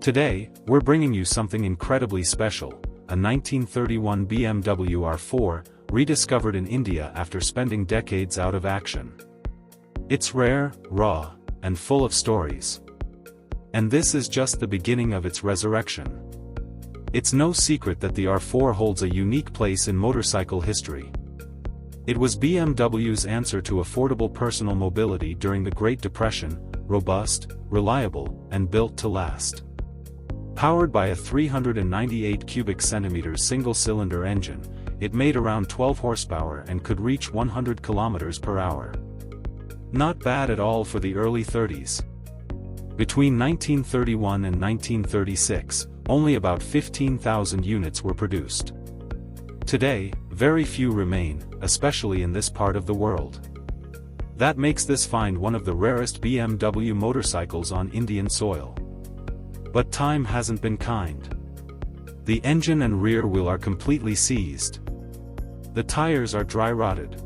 Today, we're bringing you something incredibly special, a 1931 BMW R4, rediscovered in India after spending decades out of action. It's rare, raw, and full of stories. And this is just the beginning of its resurrection. It's no secret that the R4 holds a unique place in motorcycle history. It was BMW's answer to affordable personal mobility during the Great Depression, robust, reliable, and built to last. Powered by a 398 cubic centimeters single-cylinder engine, it made around 12 horsepower and could reach 100 kilometers per hour. Not bad at all for the early 30s. Between 1931 and 1936, only about 15,000 units were produced. Today, very few remain, especially in this part of the world. That makes this find one of the rarest BMW motorcycles on Indian soil. But time hasn't been kind. The engine and rear wheel are completely seized. The tires are dry-rotted.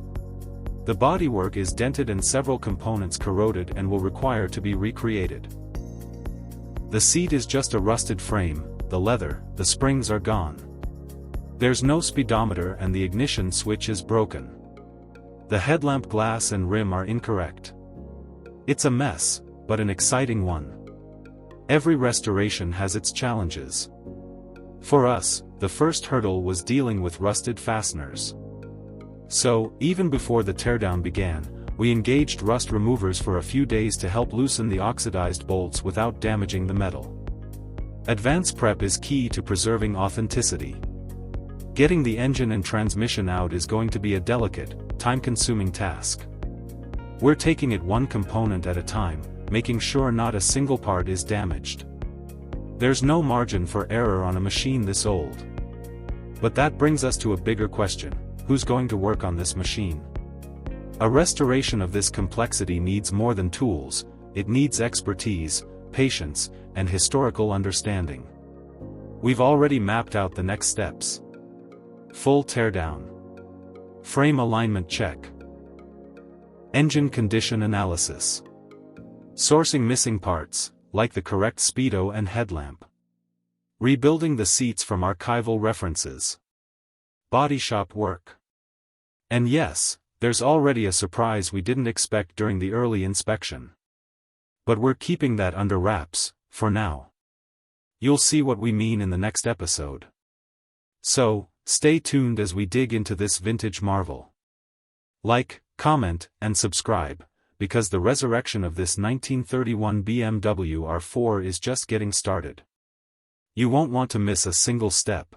The bodywork is dented and several components corroded and will require to be recreated. The seat is just a rusted frame, the leather, the springs are gone. There's no speedometer and the ignition switch is broken. The headlamp glass and rim are incorrect. It's a mess, but an exciting one. Every restoration has its challenges. For us, the first hurdle was dealing with rusted fasteners. So, even before the teardown began, we engaged rust removers for a few days to help loosen the oxidized bolts without damaging the metal. Advanced prep is key to preserving authenticity. Getting the engine and transmission out is going to be a delicate, time-consuming task. We're taking it one component at a time, making sure not a single part is damaged. There's no margin for error on a machine this old. But that brings us to a bigger question: who's going to work on this machine? A restoration of this complexity needs more than tools, it needs expertise, patience, and historical understanding. We've already mapped out the next steps. Full teardown. Frame alignment check. Engine condition analysis. Sourcing missing parts, like the correct speedo and headlamp. Rebuilding the seats from archival references. Body shop work. And yes, there's already a surprise we didn't expect during the early inspection. But we're keeping that under wraps, for now. You'll see what we mean in the next episode. So, stay tuned as we dig into this vintage marvel. Like, comment, and subscribe, because the resurrection of this 1931 BMW R4 is just getting started. You won't want to miss a single step.